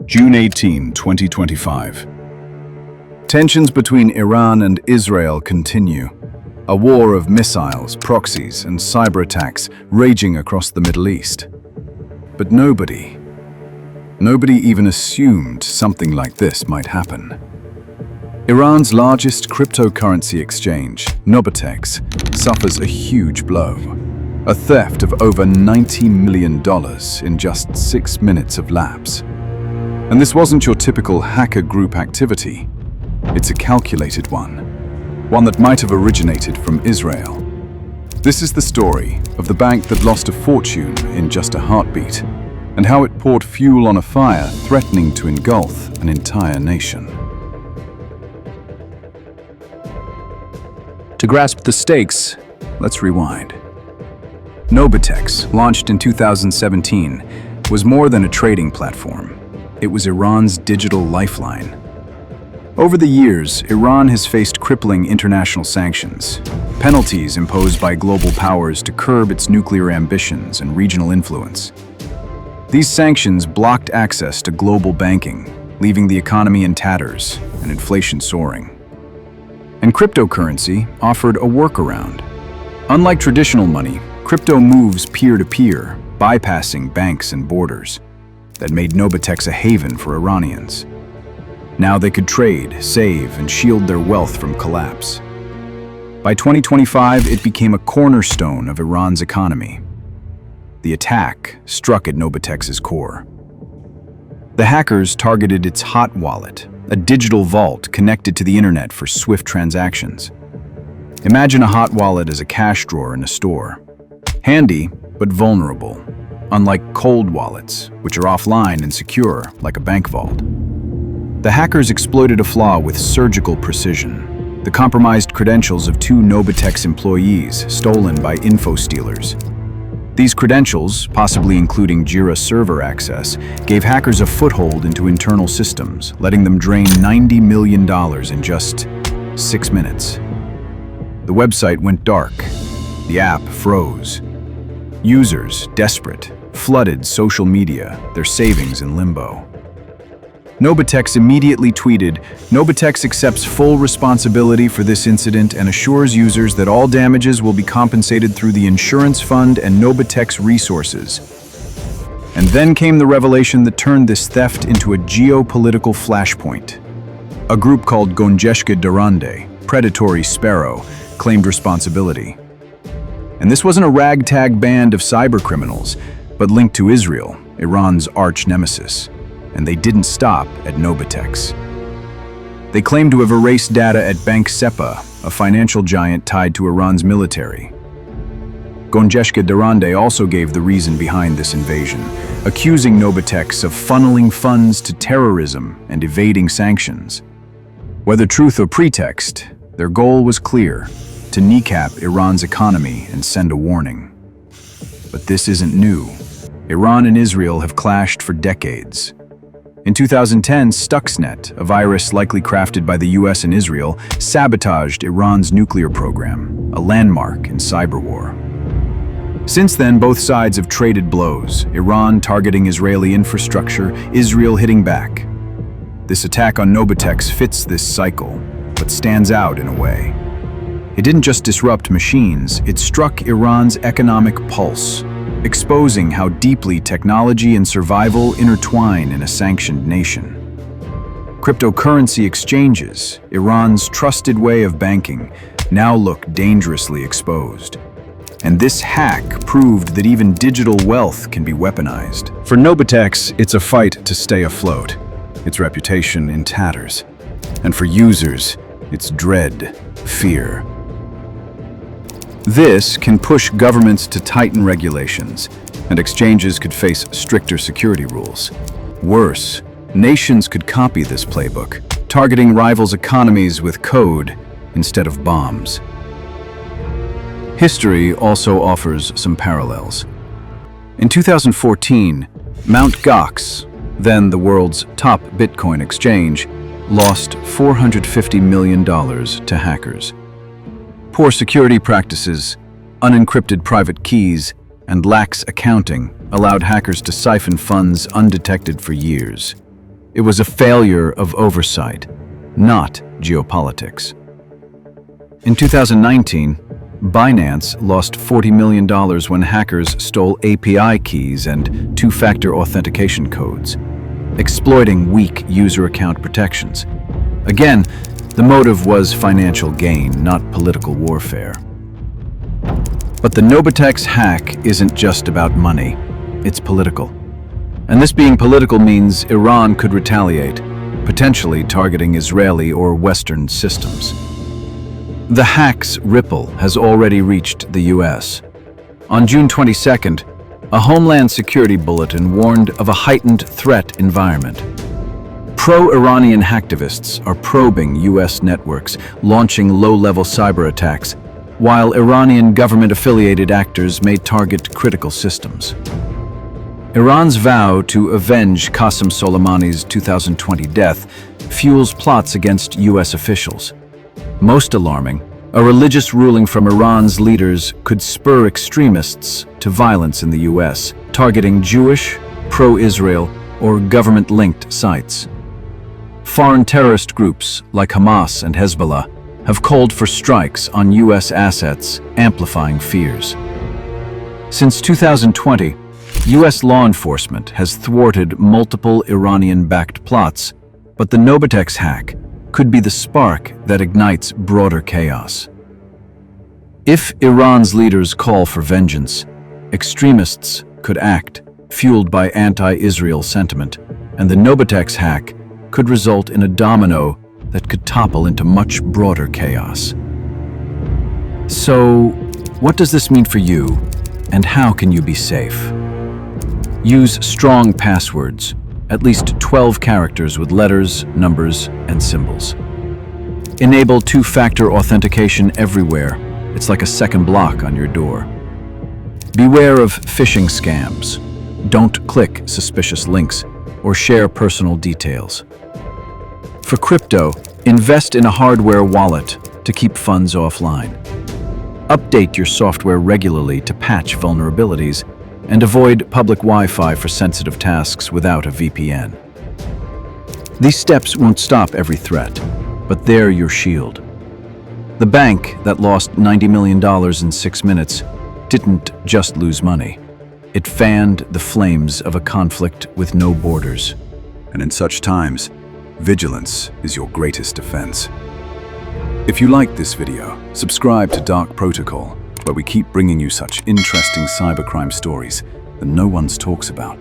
June 18, 2025. Tensions between Iran and Israel continue. A war of missiles, proxies, and cyber attacks raging across the Middle East. But nobody even assumed something like this might happen. Iran's largest cryptocurrency exchange, Nobitex, suffers a huge blow. A theft of over $90 million in just 6 minutes of lapse. And this wasn't your typical hacker group activity. It's a calculated one that might have originated from Israel. This is the story of the bank that lost a fortune in just a heartbeat, and how it poured fuel on a fire threatening to engulf an entire nation. To grasp the stakes, let's rewind. Nobitex, launched in 2017, was more than a trading platform. It was Iran's digital lifeline. Over the years, Iran has faced crippling international sanctions, penalties imposed by global powers to curb its nuclear ambitions and regional influence. These sanctions blocked access to global banking, leaving the economy in tatters and inflation soaring. And cryptocurrency offered a workaround. Unlike traditional money, crypto moves peer-to-peer, bypassing banks and borders. That made Nobitex a haven for Iranians. Now they could trade, save, and shield their wealth from collapse. By 2025, it became a cornerstone of Iran's economy. The attack struck at Nobitex's core. The hackers targeted its hot wallet, a digital vault connected to the internet for swift transactions. Imagine a hot wallet as a cash drawer in a store. Handy, but vulnerable. Unlike cold wallets, which are offline and secure, like a bank vault. The hackers exploited a flaw with surgical precision. The compromised credentials of 2 Nobitex employees, stolen by info stealers. These credentials, possibly including Jira server access, gave hackers a foothold into internal systems, letting them drain $90 million in just 6 minutes. The website went dark. The app froze. Users, desperate, flooded social media, their savings in limbo. Nobitex immediately tweeted, "Nobitex accepts full responsibility for this incident and assures users that all damages will be compensated through the insurance fund and Nobitex resources." And then came the revelation that turned this theft into a geopolitical flashpoint. A group called Gonjeshke Darande, Predatory Sparrow, claimed responsibility. And this wasn't a ragtag band of cybercriminals, but linked to Israel, Iran's arch-nemesis. And they didn't stop at Nobitex. They claimed to have erased data at Bank SEPA, a financial giant tied to Iran's military. Gonjeshke Darande also gave the reason behind this invasion, accusing Nobitex of funneling funds to terrorism and evading sanctions. Whether truth or pretext, their goal was clear: to kneecap Iran's economy and send a warning. But this isn't new. Iran and Israel have clashed for decades. In 2010, Stuxnet, a virus likely crafted by the US and Israel, sabotaged Iran's nuclear program, a landmark in cyber war. Since then, both sides have traded blows, Iran targeting Israeli infrastructure, Israel hitting back. This attack on Nobitex fits this cycle, but stands out in a way. It didn't just disrupt machines, it struck Iran's economic pulse, exposing how deeply technology and survival intertwine in a sanctioned nation. Cryptocurrency exchanges, Iran's trusted way of banking, now look dangerously exposed. And this hack proved that even digital wealth can be weaponized. For Nobitex, it's a fight to stay afloat, its reputation in tatters. And for users, it's dread, fear. This can push governments to tighten regulations, and exchanges could face stricter security rules. Worse, nations could copy this playbook, targeting rivals' economies with code instead of bombs. History also offers some parallels. In 2014, Mt. Gox, then the world's top Bitcoin exchange, lost $450 million to hackers. Poor security practices, unencrypted private keys, and lax accounting allowed hackers to siphon funds undetected for years. It was a failure of oversight, not geopolitics. In 2019, Binance lost $40 million when hackers stole API keys and two-factor authentication codes, exploiting weak user account protections. Again, the motive was financial gain, not political warfare. But the Nobitex hack isn't just about money, it's political. And this being political means Iran could retaliate, potentially targeting Israeli or Western systems. The hack's ripple has already reached the US. On June 22nd, a Homeland Security bulletin warned of a heightened threat environment. Pro-Iranian hacktivists are probing US networks, launching low-level cyberattacks, while Iranian government-affiliated actors may target critical systems. Iran's vow to avenge Qasem Soleimani's 2020 death fuels plots against US officials. Most alarming, a religious ruling from Iran's leaders could spur extremists to violence in the US, targeting Jewish, pro-Israel, or government-linked sites. Foreign terrorist groups like Hamas and Hezbollah have called for strikes on US assets, amplifying fears. Since 2020, US law enforcement has thwarted multiple Iranian-backed plots, but the Nobitex hack could be the spark that ignites broader chaos. If Iran's leaders call for vengeance, extremists could act, fueled by anti-Israel sentiment, and the Nobitex hack could result in a domino that could topple into much broader chaos. So, what does this mean for you, and how can you be safe? Use strong passwords, at least 12 characters with letters, numbers, and symbols. Enable two-factor authentication everywhere. It's like a second block on your door. Beware of phishing scams. Don't click suspicious links or share personal details. For crypto, invest in a hardware wallet to keep funds offline. Update your software regularly to patch vulnerabilities and avoid public Wi-Fi for sensitive tasks without a VPN. These steps won't stop every threat, but they're your shield. The bank that lost $90 million in 6 minutes didn't just lose money. It fanned the flames of a conflict with no borders. And in such times, vigilance is your greatest defense. If you liked this video, subscribe to Dark Protocol, where we keep bringing you such interesting cybercrime stories that no one talks about.